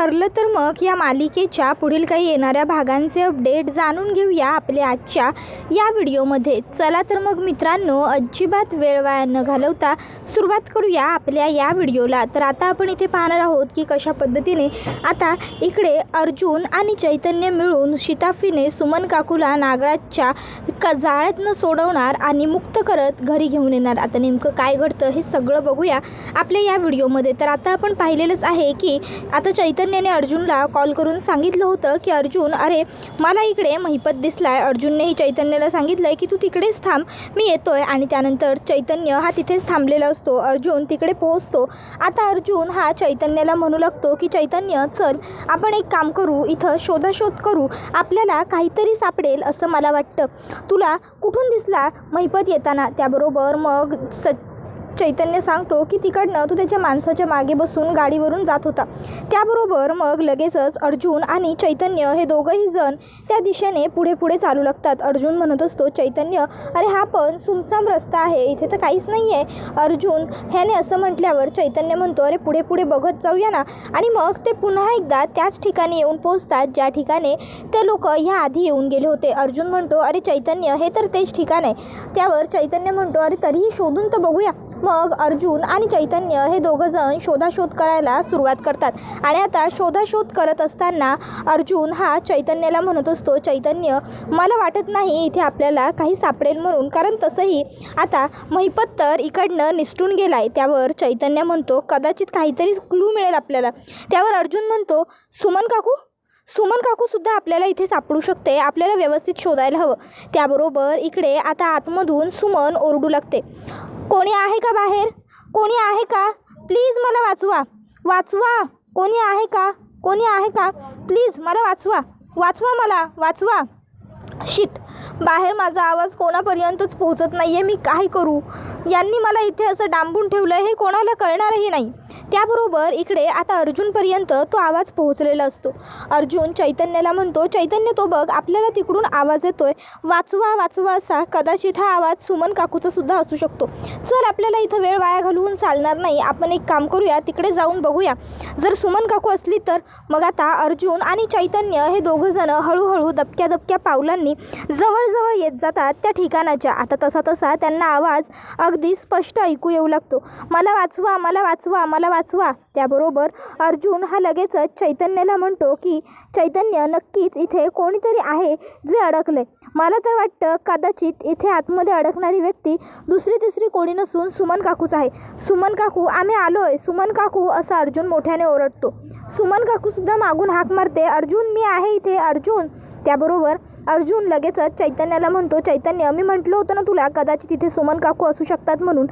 ठरलं तर मग या मालिकेच्या पुढील काही येणाऱ्या भागांचे अपडेट जाणून घेऊया आपल्या आजच्या या व्हिडिओमध्ये। चला तर मग मित्रांनो, अजिबात वेळ वाया न घालवता सुरुवात करूया आपल्या या व्हिडिओला। तर आता आपण इथे पाहणार आहोत की कशा पद्धतीने आता इकडे अर्जुन आणि चैतन्य मिळून शिताफीने सुमन काकूला नागराजच्या जाळ्यातनं सोडवणार आणि मुक्त करत घरी घेऊन येणार। आता नेमकं काय घडतं हे सगळं बघूया आपल्या या व्हिडिओमध्ये। तर आता आपण पाहिलेलंच आहे की आता चैतन्याने अर्जुनला कॉल करून सांगितलं होतं की अर्जुन, अरे मला इकडे महिपत दिसलाय। अर्जुननेही चैतन्याला सांगितलंय की तू तिकडेच थांब, मी येतोय। आणि त्यानंतर चैतन्य हा तिथेच थांबलेला असतो। अर्जुन तिकडे पोहोचतो। आता अर्जुन हा चैतन्याला म्हणू लागतो की चैतन्य चल, आपण एक काम करू, इथं शोधाशोध करू, आपल्याला काहीतरी सापडेल असं मला वाटतं। तुला कुठून दिसला महिपत येताना? त्याबरोबर मग चैतन्य सांगतो की तिकडनं तू त्याच्या माणसाच्या मागे बसून गाडीवरून जात होता। त्याबरोबर मग लगेचच अर्जुन आणि चैतन्य हे दोघंही जण त्या दिशेने पुढे पुढे चालू लागतात। अर्जुन म्हणत असतो, चैतन्य अरे हा पण सुमसाम रस्ता आहे, इथे तर काहीच नाही आहे। अर्जुन ह्याने असं म्हटल्यावर चैतन्य म्हणतो, अरे पुढे पुढे बघत जाऊया ना। आणि मग ते पुन्हा एकदा त्याच ठिकाणी येऊन पोहोचतात ज्या ठिकाणी ते लोक ह्या आधी येऊन गेले होते। अर्जुन म्हणतो, अरे चैतन्य हे तर तेच ठिकाण आहे। त्यावर चैतन्य म्हणतो, अरे तरीही शोधून तर बघूया। मग अर्जुन आणि चैतन्य हे दोघंजण शोधाशोध करायला सुरुवात करतात। आणि आता शोधाशोध करत असताना अर्जुन हा चैतन्याला म्हणत असतो, चैतन्य मला वाटत नाही इथे आपल्याला काही सापडेल म्हणून, कारण तसंही आता महिपत तर इकडनं निसटून गेलाय। त्यावर चैतन्य म्हणतो, कदाचित काहीतरी क्लू मिळेल आपल्याला। त्यावर अर्जुन म्हणतो, सुमन काकूसुद्धा आपल्याला इथे सापडू शकते, आपल्याला व्यवस्थित शोधायला हवं। त्याबरोबर इकडे आता आतमधून सुमन ओरडू लागते, कोणी आहे का बाहेर? कोणी आहे का? प्लीज मला वाचवा। कोणी आहे का? प्लीज मला वाचवा। शिट, बाहेर माझा आवाज कोणापर्यंतच पोहोचत नाही आहे, मी काय करू? यांनी मला इथे असं डांबून ठेवलं आहे, हे कोणाला कळणारही नाही। त्याबरोबर इकडे आता अर्जुनपर्यंत तो आवाज पोहोचलेला असतो। अर्जुन चैतन्याला म्हणतो, चैतन्य तो बघ, आपल्याला तिकडून आवाज येतोय, वाचवा असा। कदाचित हा आवाज सुमन काकूचा सुद्धा असू शकतो। चल, आपल्याला इथं वेळ वाया घालवून चालणार नाही, आपण एक काम करूया, तिकडे जाऊन बघूया। जर सुमन काकू असली तर मग आता अर्जुन आणि चैतन्य हे दोघंजण हळूहळू दबक्या पावलांनी जवळ येत जातात त्या ठिकाणाच्या। आता तसा त्यांना आवाज अगदी स्पष्ट ऐकू येऊ लागतो, मला वाचवा। त्याबरोबर अर्जुन हा लगेचच चैतन्याला म्हणतो की चैतन्य, नक्कीच इथे कोणीतरी आहे जे अडकले। मला तर वाटतं कदाचित इथे आतमध्ये अडकणारी व्यक्ती दुसरी तिसरी कोणी नसून सुमन काकूच आहे। सुमन काकू, आम्ही आलोय, सुमन काकू असं अर्जुन मोठ्याने ओरडतो। सुमन काकूसुद्धा मागून हाक मारते, अर्जुन मी आहे इथे, अर्जुन। त्याबरोबर अर्जुन लगेचच चैतन्याला म्हणतो, चैतन्य मी म्हटलं होतं ना तुला, कदाचित इथे सुमन काकू असू शकतात म्हणून।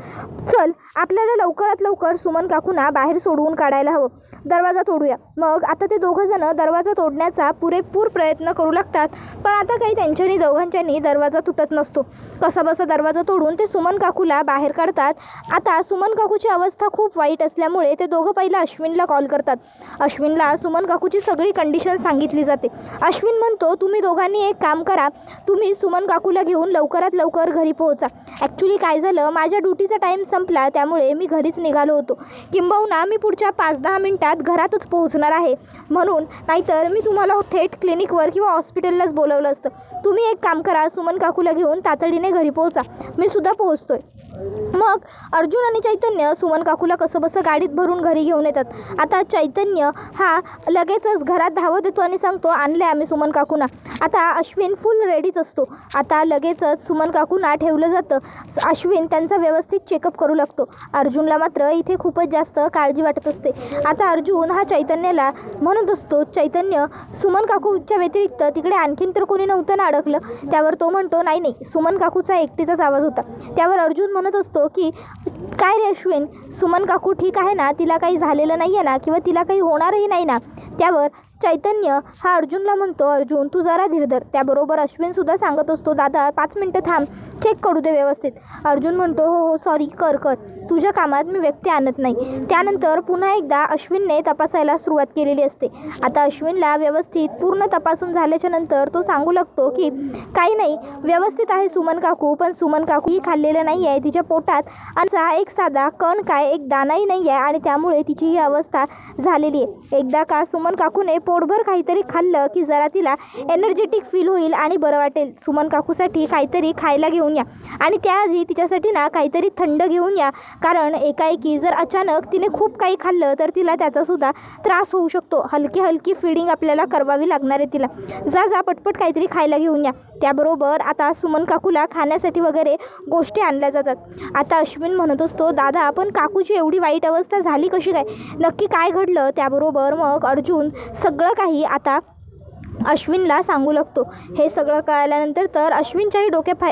चल, आपल्याला लवकरात लवकर सुमन काकूंना बाहेर सोडवून काढायला हवं, दरवाजा तोडूया। मग आता ते दोघंजण दरवाजा तोडण्याचा पुरेपूर प्रयत्न करू लागतात, पण आता काही त्यांच्यानी दोघांच्यानी दरवाजा तुटत नसतो। कसाबसा दरवाजा तोडून ते सुमन काकूला बाहेर काढतात। आता सुमन काकूची अवस्था खूप वाईट असल्यामुळे ते दोघं पहिला अश्विनला कॉल करतात। अश्विनला सुमन काकूची सगळी कंडिशन सांगितली जाते। अश्विन म्हणतो, तुम्ही दोघांनी एक काम करा, तुम्ही सुमन काकूला घेऊन लवकरात लवकर घरी पोहोचा। ॲक्च्युली काय झालं, माझ्या ड्युटीचा टाईम संपला, त्यामुळे मी घरीच निघालो होतो, किंबहुना मी पुढच्या 5-10 मिनिटात घरातच पोहोचणार आहे म्हणून, नाहीतर मी तुम्हाला थेट क्लिनिकवर किंवा हॉस्पिटललाच बोलवलं असतं। तुम्ही एक काम करा, सुमन काकूला घेऊन तातडीने घरी पोहोचा, मी सुद्धा पोहोचतोय। मग अर्जुन आणि चैतन्य सुमन काकूला कसंबसं गाडीत भरून घरी घेऊन येतात। आता चैतन्य हा लगेचच घरात धावत येतो आणि सांगतो, आणले आम्ही सुमन काकूंना। आता अश्विन फुल रेडीच असतो। आता लगेचच सुमन काकूंना ठेवलं जातं। अश्विन त्यांचा व्यवस्थित चेकअप करू लागतो। अर्जुनला मात्र इथे खूपच जास्त काळजी वाटत असते। आता अर्जुन हा चैतन्याला म्हणत असतो, चैतन्य सुमन काकूच्या व्यतिरिक्त तिकडे आणखीन तर कोणी नव्हतं ना अडकलं? त्यावर तो म्हणतो, नाही, सुमन काकूचा एकटीचाच आवाज होता। त्यावर अर्जुन म्हणत असतो की काय रे अश्विन, सुमन काकू ठीक आहे ना? तिला काही झालेलं नाही आहे ना? किंवा तिला काही होणारही नाही ना? त्यावर चैतन्य हा अर्जुनला म्हणतो, अर्जुन तू जरा धीर धर. त्याबरोबर अश्विनसुद्धा सांगत असतो, दादा 5 मिनटं थांब, चेक करू दे व्यवस्थित. अर्जुन म्हणतो, हो हो सॉरी, कर तुझ्या कामात मी व्यक्ती आणत नाही. त्यानंतर पुन्हा एकदा अश्विनने तपासायला सुरुवात केलेली असते. आता अश्विनला व्यवस्थित पूर्ण तपासून झाल्याच्या नंतर तो सांगू लागतो की काही नाही, व्यवस्थित आहे सुमन काकू, पण सुमन काकू ही खाल्लेलं नाही आहे. तिच्या पोटात असा एक साधा कण काय, एक दाणाही नाही आहे आणि त्यामुळे तिची ही अवस्था झालेली आहे. एकदा का सुमन काकूने पोटभर काहीतरी खाल्लं की जरा तिला एनर्जेटिक फील होईल आणि बरं वाटेल. सुमन काकूसाठी काहीतरी खायला घेऊन या आणि त्याआधी तिच्यासाठी ना काहीतरी थंड घेऊन या, कारण एकाएकी जर अचानक तिने खूप काही खाल्लं तर तिला त्याचासुद्धा त्रास होऊ शकतो. हलकी हलकी फीडिंग आपल्याला करावी लागणार आहे तिला. जा पटपट काहीतरी खायला घेऊन या. त्याबरोबर आता सुमन काकूला खाण्यासाठी वगैरे गोष्टी आणल्या जातात. आता अश्विन म्हणत असतो, दादा आपण काकूची एवढी वाईट अवस्था झाली कशी काय, नक्की काय घडलं. त्याबरोबर मग अर्जुन सगळं काही आता अश्विनला सांगू लागतो. हे सगळं कळल्यानंतर तर अश्विनच्याही डोक्यात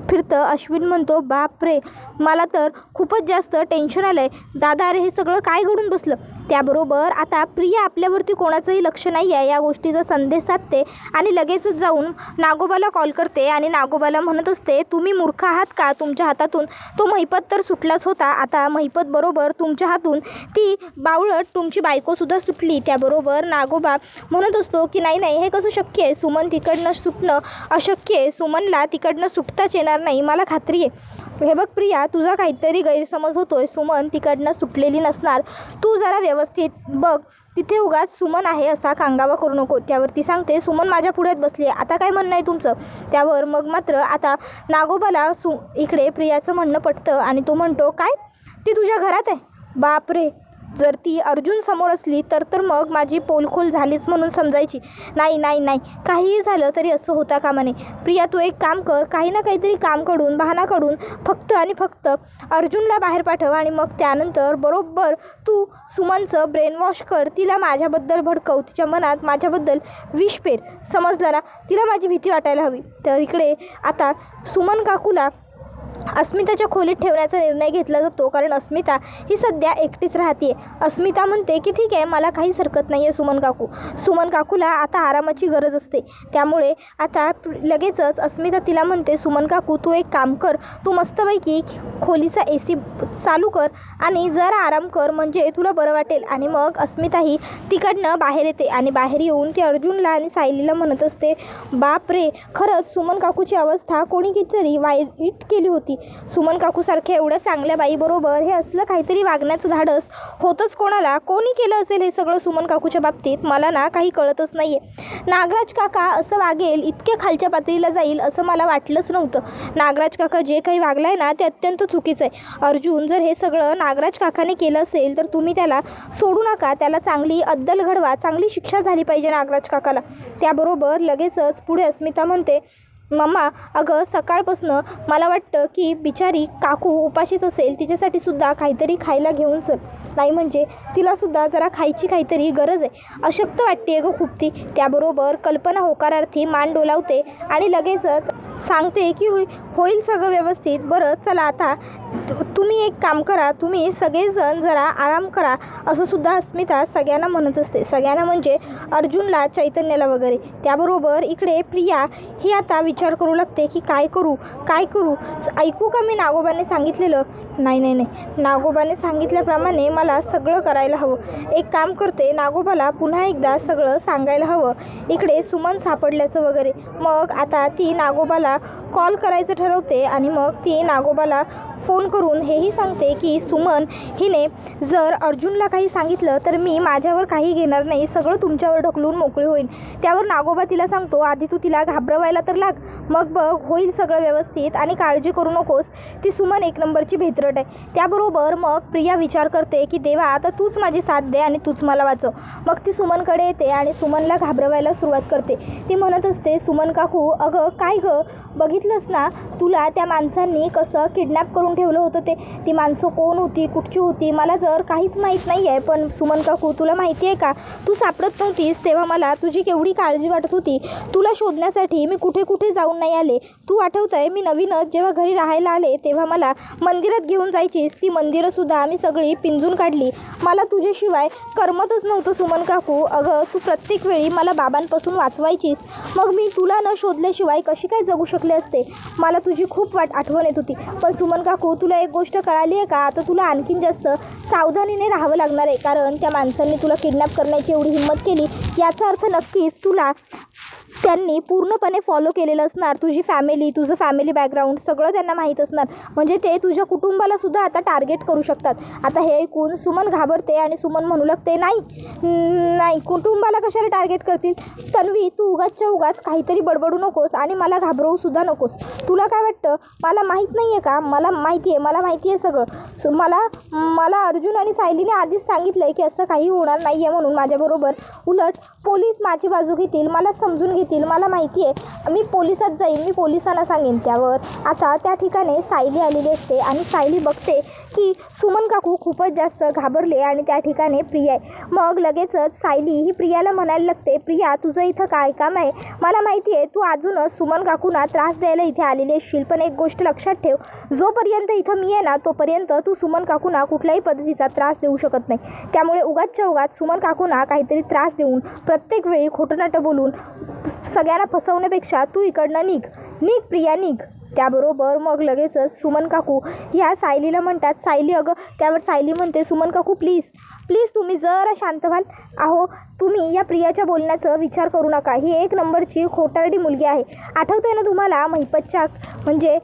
फिरतं. अश्विन म्हणतो, बापरे, मला तर खूपच जास्त टेन्शन आलं आहे. दादा अरे हे सगळं काय घडून बसलं. त्याबरोबर आता प्रिया आपल्यावरती कोणाचंही लक्ष नाही आहे या गोष्टीचा संदेश साधते आणि लगेचच जाऊन नागोबाला कॉल करते आणि नागोबाला म्हणत असते, तुम्ही मूर्ख आहात का, तुमच्या हातातून तो महिपत तर सुटलाच होता. आता महिपत बरोबर तुमच्या हातून ती बावळट तुमची बायकोसुद्धा सुटली. त्याबरोबर नागोबा म्हणत असतो की नाही हे कसं शक्य आहे, सुमन तिकडनं सुटणं अशक्य आहे, सुमनला तिकडनं सुटताच येणार नाही, मला खात्री आहे. हे बघ प्रिया, तुझा काहीतरी गैरसमज होतोय, सुमन तिकडनं सुटलेली नसणार, तू जरा व्यवस्थित बघ, तिथे उगाच सुमन आहे असा कांगावा करू नको. त्यावरती सांगते, सुमन माझ्या पुढ्यात बसली आहे, आता काय म्हणणं आहे तुमचं. त्यावर मग मात्र आता नागोबाला इकडे प्रियाचं म्हणणं पटतं आणि तो म्हणतो, काय ती तुझ्या घरात आहे, बापरे, जर ती अर्जुन समोर असली तर मग माझी पोलखोल झालीच म्हणून समजायची. नाही काहीही झालं तरी असं होता कामा नये. प्रिया तू एक काम कर, काही ना काहीतरी काम काढून बहाणा काढून फक्त आणि फक्त अर्जुनला बाहेर पाठव आणि मग त्यानंतर बरोबर तू सुमनचं ब्रेन वॉश कर, तिला माझ्याबद्दल भडकव, तिच्या मनात माझ्याबद्दल विष पेर, समजलं ना, तिला माझी भीती वाटायला हवी. तर इकडे आता सुमन काकूला अस्मिताच्या खोलीत ठेवण्याचा निर्णय घेतला जातो, कारण अस्मिता ही सध्या एकटीच राहते. अस्मिता म्हणते की ठीक आहे, मला काहीच हरकत नाही आहे सुमन काकूला आता आरामाची गरज असते. त्यामुळे आता लगेचच अस्मिता तिला म्हणते, सुमन काकू तू एक काम कर, तू मस्तपैकी खोलीचा AC चालू कर आणि जरा आराम कर, म्हणजे तुला बरं वाटेल. आणि मग अस्मिता ही तिकडनं बाहेर येते आणि बाहेर येऊन ती अर्जुनला आणि सायलीला म्हणत असते, बापरे, खरंच सुमन काकूची अवस्था कोणी कितीतरी वाईट केली होती. सुमन काकूसारख्या एवढ्या चांगल्या बाईबरोबर हे असलं काहीतरी वागण्याचं धाडस होतंच कोणाला, कोणी केलं असेल हे सगळं सुमन काकूच्या बाबतीत, मला ना काही कळतच नाही आहे. नागराज काका असं वागेल, इतक्या खालच्या पातळीला जाईल असं मला वाटलंच नव्हतं. नागराज काका जे काही वागलं आहे ना ते अत्यंत चुकीचं आहे. अर्जुन जर हे सगळं नागराज काकाने केलं असेल तर तुम्ही त्याला सोडू नका, त्याला चांगली अद्दल घडवा, चांगली शिक्षा झाली पाहिजे नागराज काकाला. त्याबरोबर लगेचच पुढे अस्मिता म्हणते, मम्मा अगं सकाळपासनं मला वाटतं की बिचारी काकू उपाशीच असेल, तिच्यासाठी सुद्धा काहीतरी खायला घेऊन चल, नाही म्हणजे तिलासुद्धा जरा खायची काहीतरी गरज आहे, अशक्त वाटते गं खूप ती. त्याबरोबर कल्पना होकारार्थी मान डोलावते आणि लगेचच सांगते की होईल सगळं व्यवस्थित. बरं चला आता तुम्ही एक काम करा, तुम्ही सगळेजण जरा आराम करा, असं सुद्धा अस्मिता सगळ्यांना म्हणत असते, सगळ्यांना म्हणजे अर्जुनला, चैतन्याला वगैरे. त्याबरोबर इकडे प्रिया ही आता विचार करू लागते की काय करू. ऐकू का मी नागोबाने सांगितलेलं. नाही नागोबाने सांगितल्याप्रमाणे मला सगळं करायला हवं. एक काम करते, नागोबाला पुन्हा एकदा सगळं सांगायला हवं, इकडे सुमन सापडल्याचं वगैरे. मग आता ती नागोबाला कॉल करायचं ठरवते आणि मग ती नागोबाला फोन करून हेही सांगते की सुमन हिने जर अर्जुनला काही सांगितलं तर मी माझ्यावर काही घेणार नाही, सगळं तुमच्यावर ढकलून मोकळी होईल. त्यावर नागोबा तिला सांगतो, आधी तू तिला घाबरवायला तर लाग, मग बघ होईल सगळं व्यवस्थित आणि काळजी करू नकोस, ती सुमन एक नंबरची भेत्रट आहे. त्याबरोबर मग प्रिया विचार करते की देवा आता तूच माझी साथ दे आणि तूच मला वाचव. मग ती सुमनकडे येते आणि सुमनला घाबरवायला सुरुवात करते. ती म्हणत असते, सुमन काकू अगं काय गं, बघितलंस ना तुला त्या माणसांनी कसं किडनॅप करून लपवून ठेवलं होतं ती माणसं कोण होती, कुठची होती, मला तर काहीच माहीत नाही आहे. पण सुमन काकू, तुला माहिती आहे का, तू सापडत नव्हतीस तेव्हा मला तुझी केवढी काळजी वाटत होती. तुला शोधण्यासाठी मी कुठे कुठे जाऊन नाही आले. तू आठवतं आहे, मी नवीनच जेव्हा घरी राहायला आले तेव्हा मला मंदिरात घेऊन जायचीस. ती मंदिरंसुद्धा आम्ही सगळी पिंजून काढली. मला तुझ्याशिवाय करमतच नव्हतं सुमन काकू. अगं, तू प्रत्येक वेळी मला बाबांपासून वाचवायचीस. मग मी तुला न शोधल्याशिवाय कशी काय जगू शकले असते. मला तुझी खूप आठवण येत होती. पण सुमन काकू, तुला एक गोष्ट कळाली आहे का, आता तुला आणखीन जास्त सावधानीने राहावं लागणार आहे. कारण त्या माणसांनी तुला किडनॅप करण्याची एवढी हिंमत केली, याचा अर्थ नक्कीच तुला त्यांनी पूर्णपणे फॉलो केलेलं असणार. तुझी फॅमिली, तुझं फॅमिली बॅकग्राऊंड सगळं त्यांना माहीत असणार. म्हणजे ते तुझ्या कुटुंबालासुद्धा आता टार्गेट करू शकतात. आता हे ऐकून सुमन घाबरते आणि सुमन म्हणू लागते, नाही, कुटुंबाला कशाला टार्गेट करतील. तन्वी, तू उगाचच्या उगाच काहीतरी बडबडू नकोस आणि मला घाबरवूसुद्धा नकोस. तुला काय वाटतं, मला माहीत नाही आहे का? मला माहिती आहे सगळं. मला अर्जुन आणि सायलीने आधीच सांगितलं आहे की असं काही होणार नाही आहे म्हणून माझ्याबरोबर. उलट पोलीस माझी बाजू घेतील, मला समजून घेतील. मला माहिती आहे, मी पोलिसात जाईन, मी पोलिसांना सांगेन. त्यावर आता त्या ठिकाणी सायली आलेली असते आणि सायली बघते की सुमन काकू खूपच जास्त घाबरले आणि त्या ठिकाणी प्रिया आहे. मग लगेचच सायली ही प्रियाला म्हणायला लागते, प्रिया, तुझं इथं काय काम आहे? मला माहिती आहे तू अजूनच सुमन काकूंना त्रास द्यायला इथे आलेली असशील. पण एक गोष्ट लक्षात ठेव, जोपर्यंत इथं मी आहे ना, तोपर्यंत तू सुमन काकूंना कुठल्याही पद्धतीचा त्रास देऊ शकत नाही. त्यामुळे उगाचच्या उगाच सुमन काकूंना काहीतरी त्रास देऊन, प्रत्येक वेळी खोटं बोलून सगळ्यांना फसवण्यापेक्षा तू इकडनं निघ प्रिया, निघ. त्याबरोबर मग लगेचच सुमन काकू ह्या सायलीला म्हणतात, सायली अगं. त्यावर सायली म्हणते, सुमन काकू प्लीज तुम्ही जरा शांत व्हाल. अहो, तुम्ही या प्रियाच्या बोलण्याचा विचार करू नका. ही एक नंबरची खोटारडी मुलगी आहे. आठवतं आहे ना तुम्हाला, महिपतच्या म्हणजे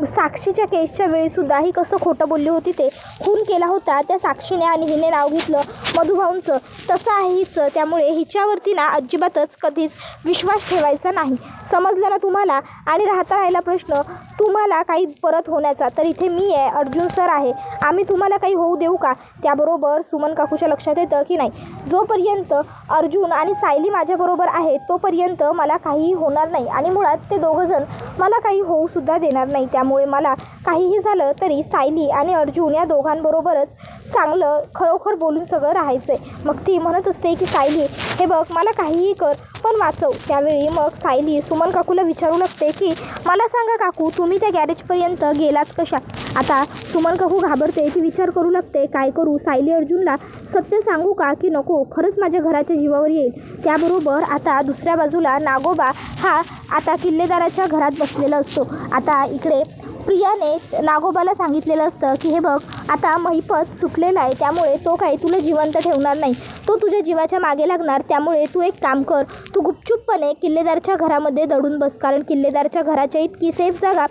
साक्षीच्या केसच्या वेळीसुद्धा ही कसं खोटं बोलली होती. ते खून केला होता त्या साक्षीने आणि हिने नाव घेतलं मधुभाऊंचं. तसं आहे हिचं. त्यामुळे हिच्यावरती ना अजिबातच कधीच विश्वास ठेवायचा नाही. समजलं ना तुम्हाला? आणि राहिला प्रश्न तुम्हाला काही परत होण्याचा, तर इथे मी आहे, अर्जुन सर आहे, आम्ही तुम्हाला काही होऊ देऊ का? त्याबरोबर सुमन काकूच्या लक्षात येतं की नाही, जोपर्यंत अर्जुन आणि सायली माझ्याबरोबर आहेत तोपर्यंत मला काहीही होणार नाही आणि मुळात ते दोघंजण मला काही होऊसुद्धा देणार नाही. त्यामुळे मला काहीही झालं तरी सायली आणि अर्जुन या दोघांबरोबरच चांगलं खरोखर बोलून सगळं राहायचं आहे. मग ती म्हणत असते की सायली, हे बघ, मला काहीही कर पण वाचव. त्यावेळी मग सायली सुमन काकूला विचारू लागते की मला सांगा काकू, तुम्ही त्या गॅरेजपर्यंत गेलात कशा? आता सुमन काकू घाबरते. ती विचार करू लागते, काय करू? सायली अर्जुनला सत्य सांगू का की नको? खरंच माझ्या घराच्या जीवावर येईल. त्याबरोबर आता दुसऱ्या बाजूला नागोबा हा आता किल्लेदाराच्या घरात बसलेला असतो. आता इकडे प्रियाने नागोबाला सांगितलेलं असतं की हे बघ, आता महिपत सुटलेला आहे, त्यामुळे तो काही तुला जिवंत ठेवणार नाही, तो तुझ्या जीवाच्या मागे लागणार. त्यामुळे तू एक काम कर, तू गुपचूपपणे किल्लेदारच्या घरामध्ये दडून बस. कारण किल्लेदारच्या घराच्या इतकी सेफ जागा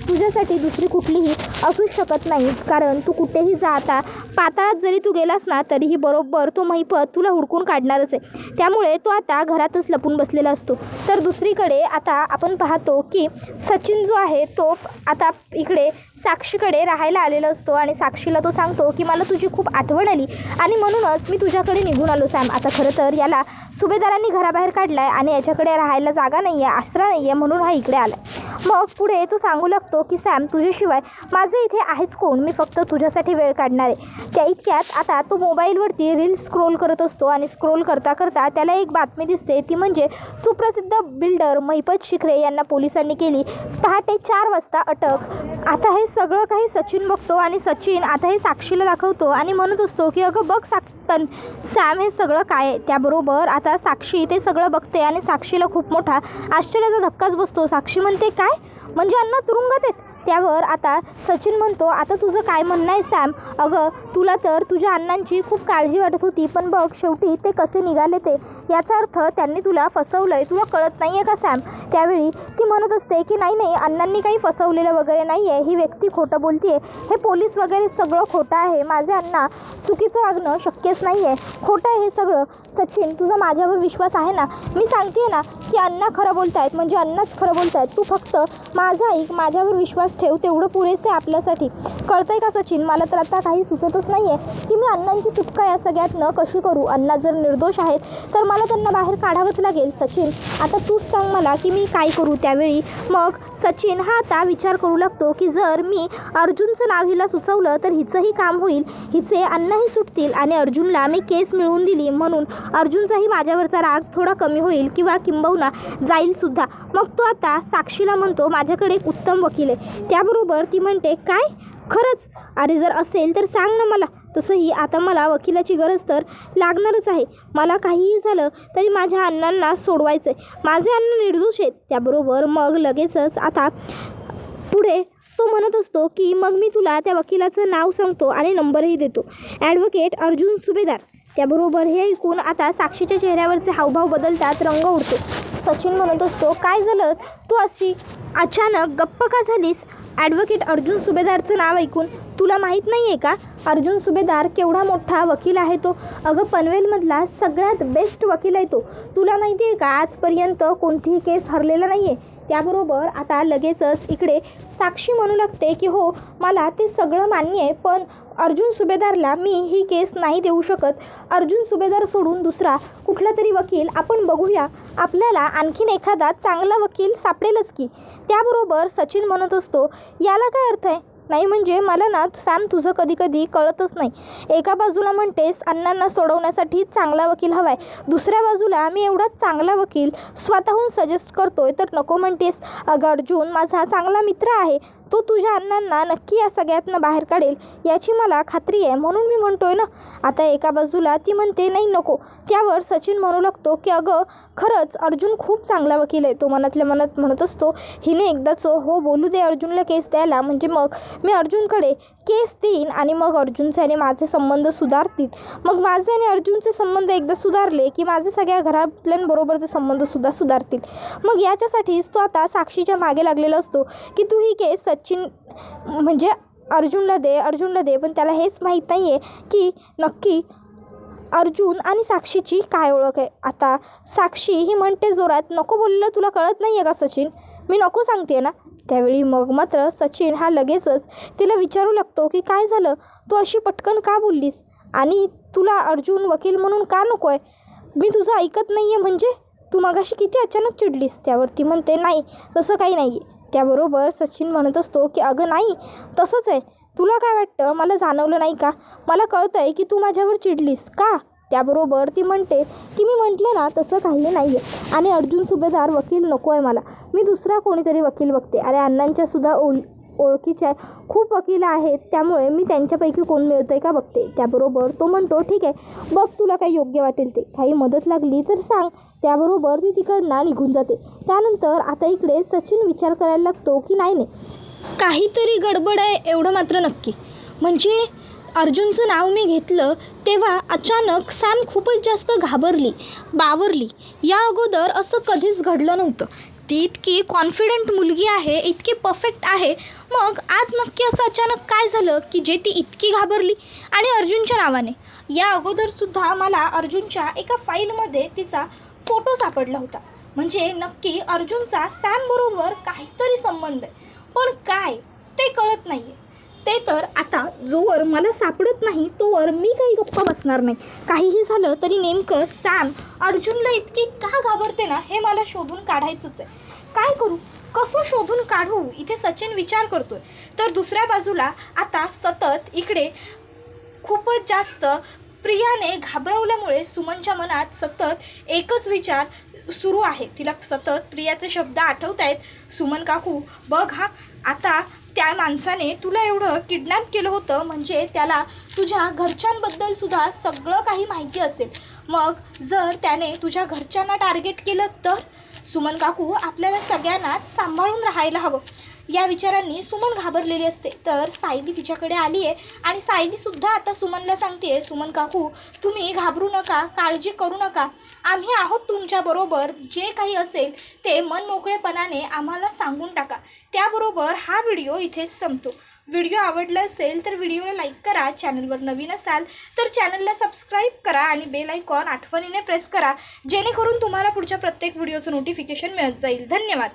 तुझ्यासाठी दुसरी कुठलीही असू शकत नाही. कारण तू कुठेही जा, आता पाताळात जरी तू गेलास ना तरीही बरोबर तो महिपत तुला हुडकून काढणारच आहे. त्यामुळे तो आता घरातच लपून बसलेला असतो. तर दुसरीकडे आता आपण पाहतो की सचिन जो आहे तो आता इकडे साक्षीकडे राहायला आलेला असतो आणि साक्षीला तो सांगतो की मला तुझी खूप आठवण आली आणि म्हणूनच मी तुझ्याकडे निघून आलो सॅम. आता खरं तर याला सुभेदारांनी घराबाहेर काढला आहे आणि याच्याकडे राहायला जागा नाही आहे, आसरा नाही आहे, म्हणून हा इकडे आला आहे. मग पुढे तो सांगू लागतो की सॅम, तुझ्याशिवाय माझं इथे आहेच कोण? मी फक्त तुझ्यासाठी वेळ काढणार आहे. त्या इतक्यात आता तो मोबाईलवरती रील्स स्क्रोल करत असतो आणि स्क्रोल करता करता त्याला एक बातमी दिसते. ती म्हणजे सुप्रसिद्ध बिल्डर महिपत शिखरे यांना पोलिसांनी केली पहाटे 4 वाजता अटक. आता हे सगळं काही सचिन बघतो आणि सचिन आता हे साक्षीला दाखवतो आणि म्हणत असतो की अगं बघ सॅम, हे सगळं काय आहे? त्याबरोबर आता साक्षी ते सगळं बघते आणि साक्षीला खूप मोठा आश्चर्याचा धक्काच बसतो. साक्षी म्हणते, काय म्हणजे अण्णा तुरुंगात आहेत? त्यावर आता सचिन म्हणतो, आता तुझं काय म्हणणं आहे सॅम? अगं, तुला तर तुझ्या अण्णांची खूप काळजी वाटत होती, पण बघ शेवटी ते कसे निघाले ते. याचा अर्थ त्यांनी तुला फसवलं आहे, तुला कळत नाही आहे का सॅम? त्यावेळी ती म्हणत असते की नाही, अण्णांनी काही फसवलेलं वगैरे नाही आहे, ही व्यक्ती खोटं बोलते आहे, हे पोलीस वगैरे सगळं खोटं आहे, माझे अण्णा चुकीचं वागणं शक्यच नाही आहे, खोटं आहे हे सगळं. सचिन, तुझा माझ्यावर विश्वास आहे ना? मी सांगते ना की अण्णा खरं बोलत आहेत, म्हणजे अण्णाच खरं बोलत आहेत, तू फक्त माझा ऐक, माझ्यावर विश्वास ठेव, तेवढं पुरेसे आपल्यासाठी. कळतंय का सचिन? मला तर आता काही सुचतच नाही आहे की मी अण्णांची सुटका या सगळ्यातनं कशी करू. अण्णा जर निर्दोष आहेत तर मला त्यांना बाहेर काढावंच लागेल. सचिन, आता तूच सांग मला की मी काय करू. त्यावेळी मग सचिन हा आता विचार करू लागतो की जर मी अर्जुनचं नाव हिला सुचवलं तर हिचंही काम होईल, हिचे अण्णाही सुटतील आणि अर्जुनला मी केस मिळवून दिली म्हणून अर्जुनचाही माझ्यावरचा राग थोडा कमी होईल किंवा किंबहुना जाईलसुद्धा. मग तो आता साक्षीला म्हणतो माझ्याकडे एक उत्तम वकील आहे. त्याबरोबर ती म्हणते काय खरंच? अरे जर असेल तर सांग ना मला. तसंही आता मला वकिलाची गरज तर लागणारच आहे. मला काहीही झालं तरी माझ्या अण्णांना सोडवायचं आहे. माझे अण्णा निर्दोष आहेत. त्याबरोबर मग लगेचच आता पुढे तो म्हणत असतो की मग मी तुला त्या वकिलाचं नाव सांगतो आणि नंबरही देतो, ॲडव्होकेट अर्जुन सुभेदार. त्याबरोबर हे ऐकून आता साक्षीच्या चेहऱ्यावरचे हावभाव बदलतात, रंग उडतो. सचिन म्हणत असतो काय झालं, तू अशी अचानक गप्प का झालीस? ॲडव्होकेट अर्जुन सुभेदारचं नाव ऐकून तुला माहीत नाही आहे का अर्जुन सुभेदार केवढा मोठा वकील आहे तो? अगं पनवेलमधला सगळ्यात बेस्ट वकील आहे तो. तुला माहिती आहे का आजपर्यंत कोणतीही केस हरलेला नाही आहे. त्याबरोबर आता लगेचच इकडे साक्षी म्हणू लागते की हो मला ते सगळं मान्य आहे, पण अर्जुन सुभेदारला मी ही केस नाही देऊ शकत. अर्जुन सुभेदार सोडून दुसरा कुठला तरी वकील आपण बघूया, आपल्याला आणखीन एखादा चांगला वकील सापडेलच की. त्याबरोबर सचिन म्हणत असतो याला काय अर्थ आहे? नाही म्हणजे मला ना सॅम तुझं कधी कधी कळतच नाही. एका बाजूला म्हणतेस अण्णांना सोडवण्यासाठी चांगला वकील हवा आहे, दुसऱ्या बाजूला मी एवढा चांगला वकील स्वतःहून सजेस्ट करतोय तर नको म्हणतेस. अगं अर्जुन माझा चांगला मित्र आहे, तो तुझ्या अण्णांना नक्की या सगळ्यातनं बाहेर काढेल याची मला खात्री आहे, म्हणून मी म्हणतोय ना. आता एका बाजूला ती म्हणते नाही नको. त्यावर सचिन म्हणू लागतो की अगं खरंच अर्जुन खूप चांगला वकील आहे. तो मनातल्या मनात म्हणत असतो हिने एकदाच हो बोलू दे अर्जुनला केस द्यायला, म्हणजे मग मी अर्जुनकडे केस देईन आणि मग अर्जुनचे आणि माझे संबंध सुधारतील. मग माझे आणि अर्जुनचे संबंध एकदा सुधारले की माझे सगळ्या घरातल्यांबरोबरचे संबंधसुद्धा सुधारतील. मग याच्यासाठीच तो आता साक्षीच्या मागे लागलेला असतो की तू ही केस सचिन म्हणजे अर्जुनला दे. पण त्याला हेच माहीत नाही आहे की नक्की अर्जुन आणि साक्षीची काय ओळख आहे. आता साक्षी ही म्हणते जोरात नको बोललेलं तुला कळत नाही आहे का सचिन, मी नको सांगते ना. त्यावेळी मग मात्र सचिन हा लगेचच तिला विचारू लागतो की काय झालं, तू अशी पटकन का बोललीस आणि तुला अर्जुन वकील म्हणून का नको आहे? मी तुझं ऐकत नाही आहे म्हणजे? तू मगाशी किती अचानक चिडलीस. त्यावरती म्हणते नाही तसं काही नाही आहे. त्याबरोबर सचिन म्हणत असतो की अगं नाही तसंच आहे. तुला काय वाटतं मला जाणवलं नाही का? मला कळतं आहे की तू माझ्यावर चिडलीस का? त्याबरोबर ती म्हणते की मी म्हटलं ना तसं काही नाही आहे आणि अर्जुन सुभेदार वकील नको आहे मला, मी दुसरा कोणीतरी वकील बघते. अरे अण्णांच्यासुद्धा ओळखीच्या खूप वकील आहेत, त्यामुळे मी त्यांच्यापैकी कोण मिळतं आहे का बघते. त्याबरोबर तो म्हणतो ठीक आहे बघ तुला काही योग्य वाटेल ते, काही मदत लागली तर सांग. त्याबरोबर ती तिकडनं निघून जाते. त्यानंतर आता इकडे सचिन विचार करायला लागतो की नाही काहीतरी गडबड आहे एवढं मात्र नक्की. म्हणजे अर्जुनचं नाव मी घेतलं तेव्हा अचानक सॅम खूपच जास्त बावरली. या अगोदर असं कधीच घडलं नव्हतं. ती इतकी कॉन्फिडंट मुलगी आहे, इतकी परफेक्ट आहे, मग आज नक्की असं अचानक काय झालं की जे ती इतकी घाबरली आणि अर्जुनच्या नावाने. या अगोदरसुद्धा मला अर्जुनच्या एका फाईलमध्ये तिचा फोटो सापडला होता, म्हणजे नक्की अर्जुनचा सॅमबरोबर काहीतरी संबंध आहे, पण काय ते कळत नाही आहे. ते तर आता जोवर मला सापडत नाही तोवर मी काही गप्पा बसणार नाही. काहीही झालं तरी नेमकं सॅम अर्जुनला इतकी का घाबरते ना हे मला शोधून काढायचंच आहे. काय करू, कसं शोधून काढू, इथे सचिन विचार करतोय. तर दुसऱ्या बाजूला आता सतत इकडे खूपच जास्त प्रियाने घाबरवल्यामुळे सुमनच्या मनात सतत एकच विचार सुरू आहे. तिला सतत प्रियाचे शब्द आठवत आहेत, सुमन काकू बघ हा आता त्या माणसाने तुला एवढं किडनॅप केलं होतं, म्हणजे त्याला तुझ्या घरच्यांबद्दलसुद्धा सगळं काही माहिती असेल. मग जर त्याने तुझ्या घरच्यांना टार्गेट केलं तर सुमन काकू आपल्याला सगळ्यांनाच सांभाळून राहायला हवं. या विचारांनी सुमन घाबरलेली असते. तर सायली तिच्याकडे आली आहे आणि सायलीसुद्धा आता सुमनला सांगते सुमन काकू तुम्ही घाबरू नका, काळजी करू नका, आम्ही आहोत तुमच्याबरोबर. जे काही असेल ते मनमोकळेपणाने आम्हाला सांगून टाका. त्याबरोबर हा व्हिडिओ इथेच संपतो. व्हिडिओ आवडला असेल तर व्हिडिओला लाईक करा, चॅनलवर नवीन असाल तर चॅनलला सबस्क्राईब करा आणि बेल आयकॉन आठवणीने प्रेस करा, जेणेकरून तुम्हाला पुढच्या प्रत्येक व्हिडिओचं नोटिफिकेशन मिळत जाईल. धन्यवाद.